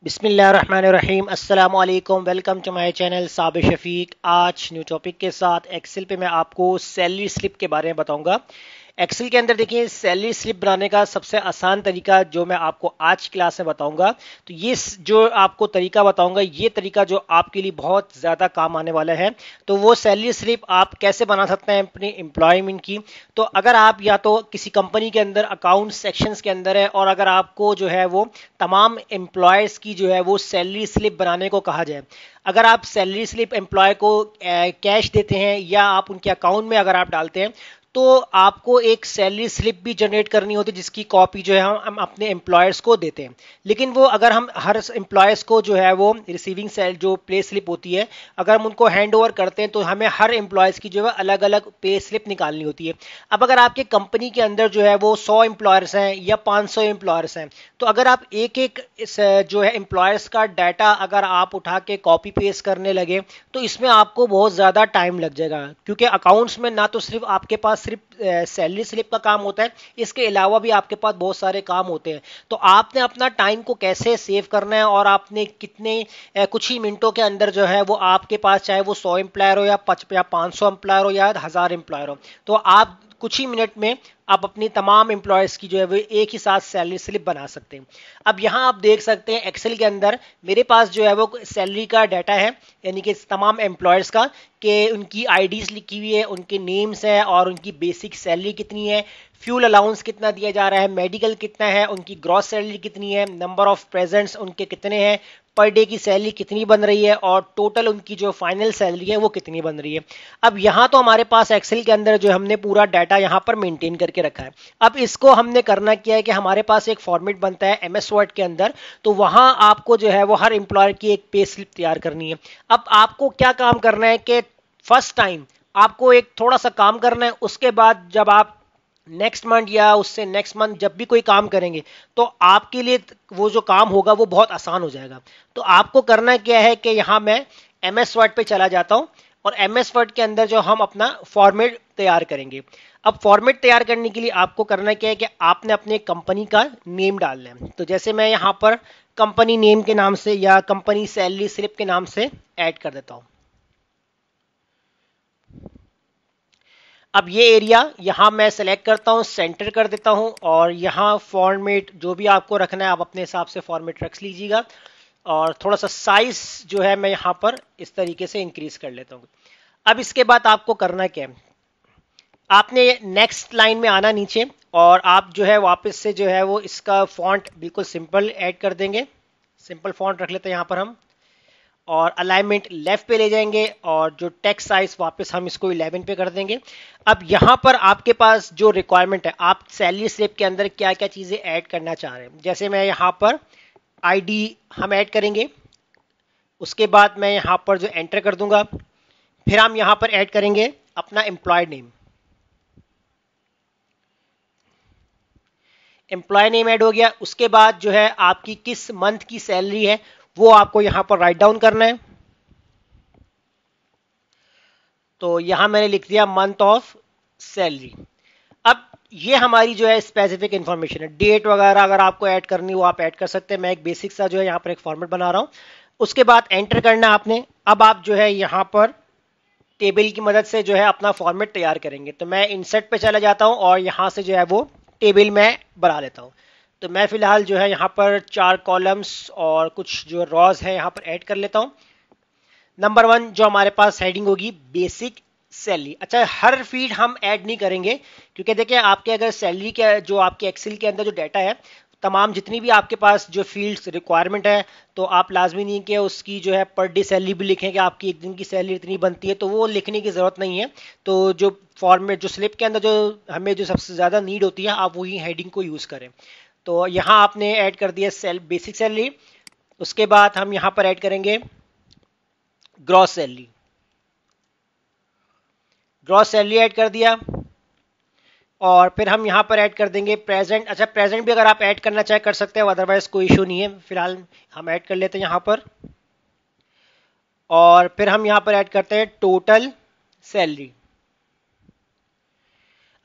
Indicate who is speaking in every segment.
Speaker 1: बिस्मिल्लाहिर्रहमानिर्रहीम अस्सलाम वालेकुम। Welcome to my channel Sabir Shafiq. आज न्यू टॉपिक के साथ एक्सेल पे मैं आपको सैलरी स्लिप के बारे में बताऊंगा। एक्सेल के अंदर देखिए सैलरी स्लिप बनाने का सबसे आसान तरीका जो मैं आपको आज की क्लास में बताऊंगा, तो ये जो आपको तरीका बताऊंगा ये तरीका जो आपके लिए बहुत ज़्यादा काम आने वाला है। तो वो सैलरी स्लिप आप कैसे बना सकते हैं अपनी एम्प्लॉयमेंट की। तो अगर आप या तो किसी कंपनी के अंदर अकाउंट सेक्शंस के अंदर है और अगर आपको जो है वो तमाम एम्प्लॉयज़ की जो है वो सैलरी स्लिप बनाने को कहा जाए, अगर आप सैलरी स्लिप एम्प्लॉय को कैश देते हैं या आप उनके अकाउंट में अगर आप डालते हैं, तो आपको एक सैलरी स्लिप भी जनरेट करनी होती है जिसकी कॉपी जो है हम अपने एम्प्लॉयर्स को देते हैं। लेकिन वो अगर हम हर एम्प्लॉयर्स को जो है वो रिसीविंग सेल जो पे स्लिप होती है, अगर हम उनको हैंड ओवर करते हैं तो हमें हर एम्प्लॉयज़ की जो है अलग अलग पे स्लिप निकालनी होती है। अब अगर आपके कंपनी के अंदर जो है वो 100 एम्प्लॉयर्स हैं या 500 एम्प्लॉयर्स हैं, तो अगर आप एक एक जो है एम्प्लॉयर्स का डाटा अगर आप उठा के कॉपी पेस्ट करने लगे तो इसमें आपको बहुत ज़्यादा टाइम लग जाएगा, क्योंकि अकाउंट्स में ना तो सिर्फ आपके पास सिर्फ सैलरी स्लिप का काम होता है, इसके अलावा भी आपके पास बहुत सारे काम होते हैं। तो आपने अपना टाइम को कैसे सेव करना है और आपने कितने कुछ ही मिनटों के अंदर जो है वो आपके पास चाहे वो 100 एम्प्लॉयर हो या 500 एम्प्लॉयर हो या 1000 एम्प्लॉयर हो, तो आप कुछ ही मिनट में आप अपनी तमाम एम्प्लॉयज की जो है वो एक ही साथ सैलरी स्लिप बना सकते हैं। अब यहाँ आप देख सकते हैं एक्सेल के अंदर मेरे पास जो है वो सैलरी का डाटा है, यानी कि तमाम एम्प्लॉयर्स का, कि उनकी आईडीज लिखी हुई है, उनके नेम्स है और उनकी बेसिक सैलरी कितनी है, फ्यूल अलाउंस कितना दिया जा रहा है, मेडिकल कितना है, उनकी ग्रॉस सैलरी कितनी है, नंबर ऑफ प्रेजेंट्स उनके कितने हैं, पर डे की सैलरी कितनी बन रही है और टोटल उनकी जो फाइनल सैलरी है वो कितनी बन रही है। अब यहाँ तो हमारे पास एक्सेल के अंदर जो हमने पूरा डाटा यहाँ पर मेंटेन करके रखा है। अब इसको हमने करना क्या है कि हमारे पास एक फॉर्मेट बनता है एमएस वर्ड के अंदर, तो वहाँ आपको जो है वो हर एम्प्लॉयर की एक पे स्लिप तैयार करनी है। अब आपको क्या काम करना है कि फर्स्ट टाइम आपको एक थोड़ा सा काम करना है, उसके बाद जब आप नेक्स्ट मंथ या उससे नेक्स्ट मंथ जब भी कोई काम करेंगे तो आपके लिए वो जो काम होगा वो बहुत आसान हो जाएगा। तो आपको करना क्या है कि यहाँ मैं एमएस वर्ड पे चला जाता हूँ और एमएस वर्ड के अंदर जो हम अपना फॉर्मेट तैयार करेंगे। अब फॉर्मेट तैयार करने के लिए आपको करना क्या है कि आपने अपने कंपनी का नेम डालना है। तो जैसे मैं यहाँ पर कंपनी नेम के नाम से या कंपनी सैलरी स्लिप के नाम से ऐड कर देता हूँ। अब ये एरिया यहाँ मैं सेलेक्ट करता हूँ, सेंटर कर देता हूँ और यहाँ फॉर्मेट जो भी आपको रखना है आप अपने हिसाब से फॉर्मेट रख लीजिएगा। और थोड़ा सा साइज जो है मैं यहाँ पर इस तरीके से इंक्रीज कर लेता हूँ। अब इसके बाद आपको करना क्या है, आपने नेक्स्ट लाइन में आना नीचे और आप जो है वापस से जो है वो इसका फॉन्ट बिल्कुल सिंपल ऐड कर देंगे। सिंपल फॉन्ट रख लेते हैं यहाँ पर हम, और अलाइनमेंट लेफ्ट पे ले जाएंगे और जो टेक्स्ट साइज वापस हम इसको 11 पे कर देंगे। अब यहाँ पर आपके पास जो रिक्वायरमेंट है, आप सैलरी स्लिप के अंदर क्या क्या चीज़ें ऐड करना चाह रहे हैं, जैसे मैं यहाँ पर आईडी हम ऐड करेंगे, उसके बाद मैं यहाँ पर जो एंटर कर दूंगा, फिर हम यहाँ पर ऐड करेंगे अपना employ name. Employ name add हो गया, उसके बाद जो है आपकी किस मंथ की सैलरी है वो आपको यहां पर राइट डाउन करना है। तो यहां मैंने लिख दिया मंथ ऑफ सैलरी। अब ये हमारी जो है स्पेसिफिक इंफॉर्मेशन है, डेट वगैरह अगर आपको ऐड करनी हो आप ऐड कर सकते हैं। मैं एक बेसिक सा जो है यहाँ पर एक फॉर्मेट बना रहा हूँ, उसके बाद एंटर करना आपने। अब आप जो है यहाँ पर टेबल की मदद से जो है अपना फॉर्मेट तैयार करेंगे। तो मैं इंसर्ट पे चला जाता हूँ और यहाँ से जो है वो टेबल में बना लेता हूँ। तो मैं फिलहाल जो है यहाँ पर 4 कॉलम्स और कुछ जो रॉज है यहाँ पर ऐड कर लेता हूँ। नंबर 1 जो हमारे पास हेडिंग होगी बेसिक सैलरी। अच्छा, हर फील्ड हम ऐड नहीं करेंगे, क्योंकि देखिए आपके अगर सैलरी के जो आपके एक्सेल के अंदर जो डाटा है, तमाम जितनी भी आपके पास जो फील्ड्स रिक्वायरमेंट है, तो आप लाजमी नहीं कि उसकी जो है पर डे सैलरी भी लिखें कि आपकी एक दिन की सैलरी इतनी बनती है, तो वो लिखने की ज़रूरत नहीं है। तो जो फॉर्मेट जो स्लिप के अंदर जो हमें जो सबसे ज़्यादा नीड होती है, आप वही हेडिंग को यूज़ करें। तो यहाँ आपने ऐड कर दिया बेसिक सैलरी, उसके बाद हम यहाँ पर ऐड करेंगे gross salary. Gross salary add कर दिया और फिर हम यहाँ पर ऐड कर देंगे प्रेजेंट। अच्छा, प्रेजेंट भी अगर आप ऐड करना चाहे कर सकते हैं, अदरवाइज कोई इशू नहीं है। फिलहाल हम ऐड कर लेते हैं यहाँ पर, और फिर हम यहाँ पर ऐड करते हैं टोटल सैलरी।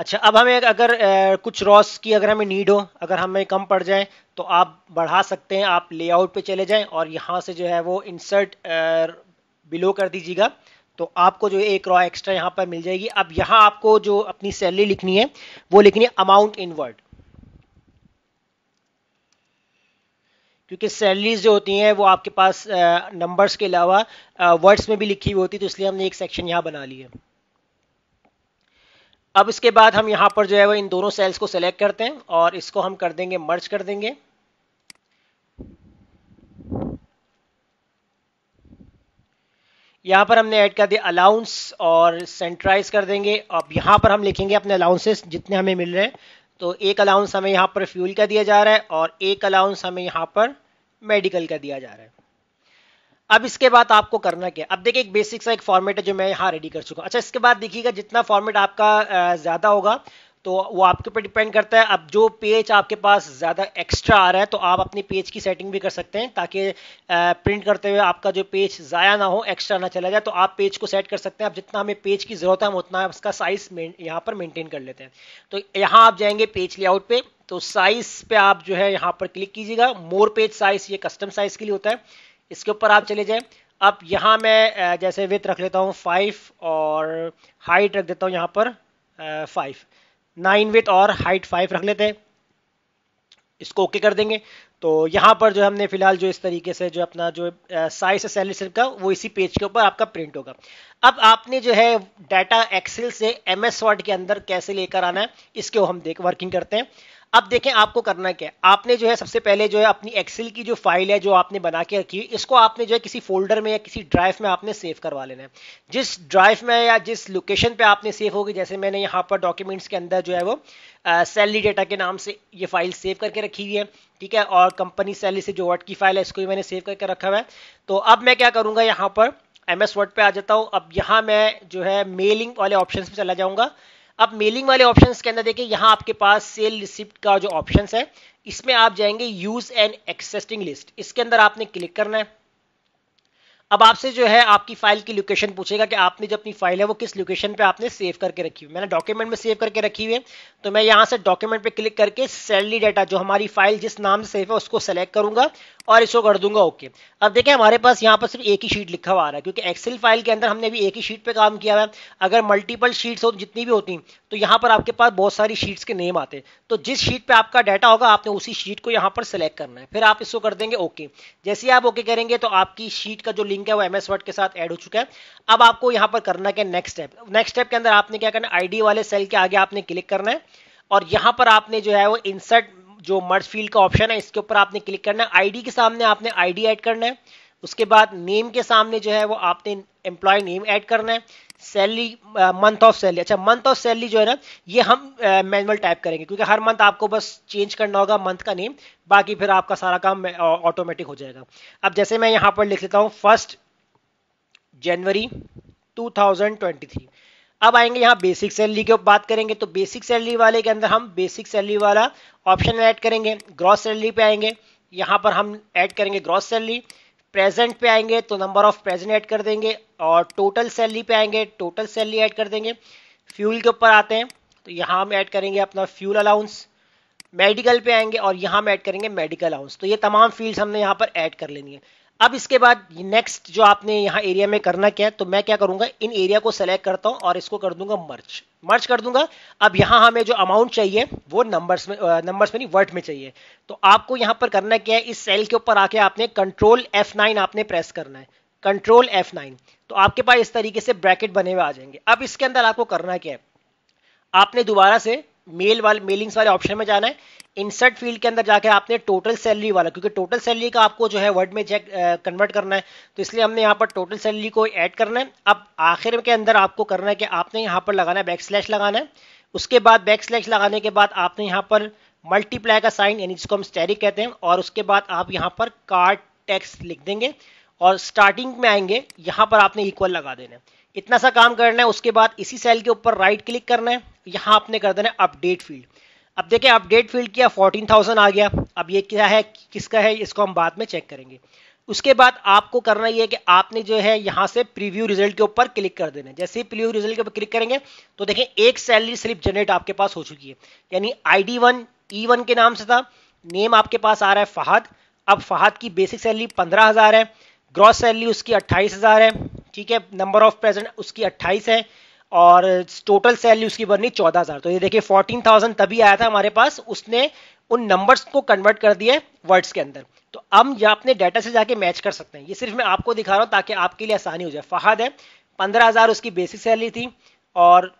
Speaker 1: अच्छा, अब हमें अगर कुछ रॉस की अगर हमें नीड हो, अगर हमें कम पड़ जाए, तो आप बढ़ा सकते हैं। आप लेआउट पे चले जाएं और यहाँ से जो है वो इंसर्ट बिलो कर दीजिएगा, तो आपको जो एक रॉ एक्स्ट्रा यहाँ पर मिल जाएगी। अब यहाँ आपको जो अपनी सैलरी लिखनी है वो लिखनी है अमाउंट इन वर्ड, क्योंकि सैलरीज जो होती हैं वो आपके पास नंबर्स के अलावा वर्ड्स में भी लिखी हुई होती है, तो इसलिए हमने एक सेक्शन यहाँ बना लिया। अब इसके बाद हम यहाँ पर जो है वो इन दोनों सेल्स को सेलेक्ट करते हैं और इसको हम कर देंगे, मर्ज कर देंगे। यहाँ पर हमने ऐड कर दिया अलाउंस और सेंट्राइज कर देंगे। अब यहाँ पर हम लिखेंगे अपने अलाउंसेस जितने हमें मिल रहे हैं। तो एक अलाउंस हमें यहाँ पर फ्यूल का दिया जा रहा है और एक अलाउंस हमें यहाँ पर मेडिकल का दिया जा रहा है। अब इसके बाद आपको करना क्या, अब देखिए एक बेसिक सा एक फॉर्मेट है जो मैं यहाँ रेडी कर चुका हूँ। अच्छा, इसके बाद देखिएगा जितना फॉर्मेट आपका ज्यादा होगा तो वो आपके ऊपर डिपेंड करता है। अब जो पेज आपके पास ज्यादा एक्स्ट्रा आ रहा है तो आप अपनी पेज की सेटिंग भी कर सकते हैं, ताकि प्रिंट करते हुए आपका जो पेज जाया ना हो, एक्स्ट्रा ना चला जाए। तो आप पेज को सेट कर सकते हैं। अब जितना हमें पेज की जरूरत है हम उतना उसका साइज यहाँ पर मेंटेन कर लेते हैं। तो यहाँ आप जाएंगे पेज लेआउट पे, तो साइज पे आप जो है यहाँ पर क्लिक कीजिएगा। मोर पेज साइज, ये कस्टम साइज के लिए होता है, इसके ऊपर आप चले जाएं। अब यहाँ मैं जैसे विड्थ रख लेता हूँ 5 और हाइट रख देता हूँ यहाँ पर 5, 9 विड्थ और हाइट 5 रख लेते हैं। इसको ओके कर देंगे। तो यहाँ पर जो हमने फिलहाल जो इस तरीके से जो अपना जो साइज है सैलरी स्लिप का, वो इसी पेज के ऊपर आपका प्रिंट होगा। अब आपने जो है डाटा एक्सेल से एमएस वर्ड के अंदर कैसे लेकर आना है, इसके हम वर्किंग करते हैं। अब देखें आपको करना क्या है। आपने जो है सबसे पहले जो है अपनी एक्सेल की जो फाइल है जो आपने बना के रखी है, इसको आपने जो है किसी फोल्डर में या किसी ड्राइव में आपने सेव करवा लेना है। जिस ड्राइव में या जिस लोकेशन पे आपने सेव होगी, जैसे मैंने यहाँ पर डॉक्यूमेंट्स के अंदर जो है वो सैलरी डेटा के नाम से ये फाइल सेव करके रखी हुई है, ठीक है। और कंपनी सैलरी से जो वर्ड की फाइल है इसको भी मैंने सेव करके रखा हुआ है। तो अब मैं क्या करूंगा, यहाँ पर एमएस वर्ड पे आ जाता हूँ। अब यहाँ मैं जो है मेलिंग वाले ऑप्शन पे चला जाऊंगा। अब मेलिंग वाले ऑप्शंस के अंदर देखिए यहाँ आपके पास सेल रिसिप्ट का जो ऑप्शंस है, इसमें आप जाएंगे यूज एन एक्सिस्टिंग लिस्ट, इसके अंदर आपने क्लिक करना है। अब आपसे जो है आपकी फाइल की लोकेशन पूछेगा कि आपने जो अपनी फाइल है वो किस लोकेशन पे आपने सेव करके रखी हुई। मैंने डॉक्यूमेंट में सेव करके रखी हुई है, तो मैं यहाँ से डॉक्यूमेंट पे क्लिक करके सैलरी डेटा जो हमारी फाइल जिस नाम से सेव है उसको सेलेक्ट करूंगा और इसको कर दूंगा ओके। अब देखिए हमारे पास यहाँ पर सिर्फ एक ही शीट लिखा हुआ आ रहा है, क्योंकि एक्सेल फाइल के अंदर हमने भी एक ही शीट पे काम किया हुआ है। अगर मल्टीपल शीट्स हो जितनी भी होती तो यहाँ पर आपके पास बहुत सारी शीट्स के नेम आते, तो जिस शीट पे आपका डाटा होगा आपने उसी शीट को यहाँ पर सेलेक्ट करना है, फिर आप इसको कर देंगे ओके। जैसे ही आप ओके करेंगे तो आपकी शीट का जो लिंक है वो एमएस वर्ड के साथ ऐड हो चुका है। अब आपको यहाँ पर करना क्या, नेक्स्ट स्टेप। नेक्स्ट स्टेप के अंदर आपने क्या करना है, आईडी वाले सेल के आगे आपने क्लिक करना है और यहाँ पर आपने जो है वो इंसर्ट जो मर्ज फील्ड का ऑप्शन है इसके ऊपर आपने क्लिक करना है। आईडी के सामने आपने आईडी ऐड करना है, उसके बाद नेम के सामने जो है वो आपने एम्प्लॉय नेम ऐड करना है। सैलरी मंथ ऑफ सैलरी, अच्छा मंथ ऑफ सैलरी जो है ना ये हम मैनुअल टाइप करेंगे, क्योंकि हर मंथ आपको बस चेंज करना होगा मंथ का नेम, बाकी फिर आपका सारा काम ऑटोमेटिक हो जाएगा। अब जैसे मैं यहाँ पर लिख लेता हूँ 1 जनवरी 2023। अब आएंगे यहाँ बेसिक सैलरी की बात करेंगे, तो बेसिक सैलरी वाले के अंदर हम बेसिक सैलरी वाला ऑप्शन ऐड करेंगे। ग्रॉस सैलरी पे आएंगे, यहाँ पर हम ऐड करेंगे ग्रॉस सैलरी। प्रेजेंट पे आएंगे तो नंबर ऑफ प्रेजेंट ऐड कर देंगे और टोटल सैलरी पे आएंगे टोटल सैलरी ऐड कर देंगे। फ्यूल के ऊपर आते हैं तो यहाँ हम ऐड करेंगे अपना फ्यूल अलाउंस। मेडिकल पे आएंगे और यहाँ हम ऐड करेंगे मेडिकल अलाउंस। तो ये तमाम फील्ड्स हमने यहाँ पर ऐड कर लेनी है। अब इसके बाद नेक्स्ट जो आपने यहाँ एरिया में करना क्या है, तो मैं क्या करूंगा इन एरिया को सेलेक्ट करता हूँ और इसको कर दूंगा मर्ज कर दूंगा। अब यहाँ हमें जो अमाउंट चाहिए वो नंबर्स में नहीं वर्ड में चाहिए। तो आपको यहाँ पर करना क्या है, इस सेल के ऊपर आके आपने कंट्रोल F9 आपने प्रेस करना है, कंट्रोल F9। तो आपके पास इस तरीके से ब्रैकेट बने हुए आ जाएंगे। अब इसके अंदर आपको करना क्या है, आपने दोबारा से मेलिंग्स वाले ऑप्शन में जाना है। इंसर्ट फील्ड के अंदर जाके आपने टोटल सैलरी वाला, क्योंकि टोटल सैलरी का आपको जो है वर्ड में कन्वर्ट करना है, तो इसलिए हमने यहाँ पर टोटल सैलरी को ऐड करना है। अब आखिर के अंदर आपको करना है कि आपने यहाँ पर लगाना है बैकस्लैश लगाना है। उसके बाद बैकस्लैश लगाने के बाद आपने यहाँ पर मल्टीप्लाई का साइन यानी जिसको हम स्टेरिक कहते हैं, और उसके बाद आप यहाँ पर कार्ड टेक्स्ट लिख देंगे और स्टार्टिंग में आएंगे यहाँ पर आपने इक्वल लगा देना है। इतना सा काम करना है। उसके बाद इसी सेल के ऊपर राइट क्लिक करना है, यहाँ आपने कर देना है अपडेट फील्ड। अब देखिए अपडेट फील्ड किया 14,000 आ गया। अब ये क्या है किसका है इसको हम बाद में चेक करेंगे। उसके बाद आपको करना ये है कि आपने जो है यहां से प्रीव्यू रिजल्ट के ऊपर क्लिक कर देना है। जैसे ही प्रीव्यू रिजल्ट के ऊपर क्लिक करेंगे तो देखें एक सैलरी स्लिप जनरेट आपके पास हो चुकी है, यानी ID1 E1 के नाम से था, नेम आपके पास आ रहा है फहद। अब फहद की बेसिक सैलरी 15,000 है, ग्रॉस सैलरी उसकी 28,000 है, ठीक है, नंबर ऑफ प्रेजेंट उसकी 28 है और टोटल सैलरी उसकी बननी 14,000। तो ये देखिए 14,000 तभी आया था हमारे पास, उसने उन नंबर्स को कन्वर्ट कर दिया वर्ड्स के अंदर। तो हम या अपने डाटा से जाके मैच कर सकते हैं। ये सिर्फ मैं आपको दिखा रहा हूं ताकि आपके लिए आसानी हो जाए। फहद है, 15,000 उसकी बेसिक सैलरी थी और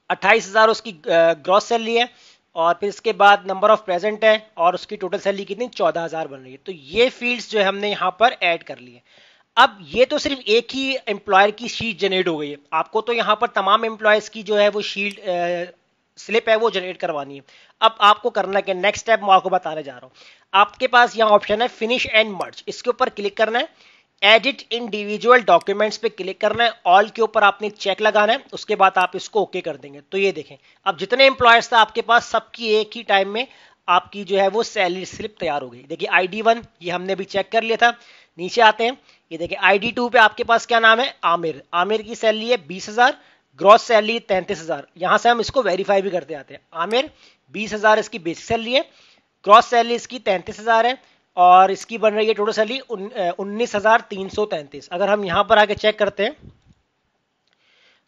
Speaker 1: 28,000 उसकी ग्रॉस सैलरी है और फिर इसके बाद नंबर ऑफ प्रेजेंट है और उसकी टोटल सैलरी कितनी 14,000 बन रही है। तो ये फील्ड्स जो है हमने यहाँ पर ऐड कर लिए। अब ये तो सिर्फ एक ही एम्प्लॉयर की शीट जनरेट हो गई है, आपको तो यहाँ पर तमाम एम्प्लॉयज की जो है वो शीट स्लिप है वो जनरेट करवानी है। अब आपको करना है कि नेक्स्ट स्टेप मैं आपको बताने जा रहा हूँ। आपके पास यहाँ ऑप्शन है फिनिश एंड मर्ज, इसके ऊपर क्लिक करना है। एडिट इंडिविजुअल डॉक्यूमेंट्स पे क्लिक करना है, ऑल के ऊपर आपने चेक लगाना है, उसके बाद आप इसको ओके कर देंगे। तो ये देखें अब जितने एम्प्लॉयर्स था आपके पास सबकी एक ही टाइम में आपकी जो है वो सैलरी स्लिप तैयार हो गई। देखिए ID1 ये हमने भी चेक कर लिया था। नीचे आते हैं, ये देखिए ID2 पे आपके पास क्या नाम है, आमिर। आमिर की सैलरी है 20,000, ग्रॉस सैलरी 33,000। यहां से हम इसको वेरीफाई भी करते आते हैं। आमिर 20,000 इसकी बेसिक सैलरी है, ग्रॉस सैलरी इसकी 33,000 है और इसकी बन रही है टोटल सैलरी 19,333। अगर हम यहां पर आके चेक करते हैं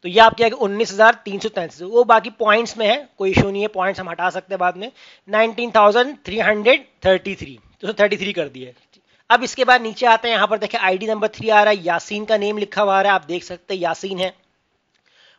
Speaker 1: तो ये आपके 19,333, वो बाकी पॉइंट्स में है, कोई इशू नहीं है, पॉइंट्स हम हटा सकते हैं बाद में। 19,333 तो 33 कर दिए। अब इसके बाद नीचे आते हैं, यहां पर देखें ID नंबर 3 आ रहा है, यासीन का नेम लिखा हुआ आ रहा है, आप देख सकते हैं यासीन है।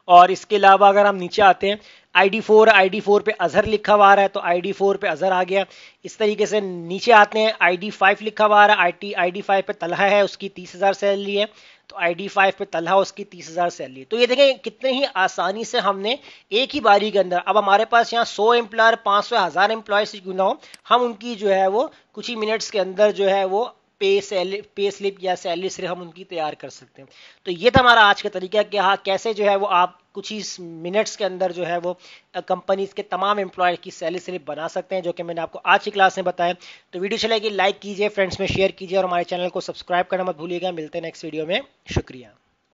Speaker 1: और इसके अलावा अगर हम नीचे आते हैं ID4 पे अजहर लिखा हुआ आ रहा है तो ID4 पे अजहर आ गया। इस तरीके से नीचे आते हैं ID5 लिखा हुआ आ रहा है, ID5 पे तलहा है, उसकी 30,000 सैलरी है तो ID5 पे तलहा उसकी 30,000 सैलरी है। तो ये देखें कितने ही आसानी से हमने एक ही बारी के अंदर, अब हमारे पास यहाँ 100 एम्प्लॉयर 500 1000 एम्प्लॉय क्यों ना हो, हम उनकी जो है वो कुछ ही मिनट्स के अंदर जो है वो पे स्लिप या सैलरी स्लिप हम उनकी तैयार कर सकते हैं। तो ये था हमारा आज का तरीका कि हाँ कैसे जो है वो आप कुछ ही मिनट्स के अंदर जो है वो कंपनीज के तमाम एम्प्लॉय की सैलरी स्लिप बना सकते हैं, जो कि मैंने आपको आज की क्लास में बताया। तो वीडियो चलेगी लाइक कीजिए, फ्रेंड्स में शेयर कीजिए और हमारे चैनल को सब्सक्राइब करना मत भूलिएगा। मिलते हैं नेक्स्ट वीडियो में, शुक्रिया।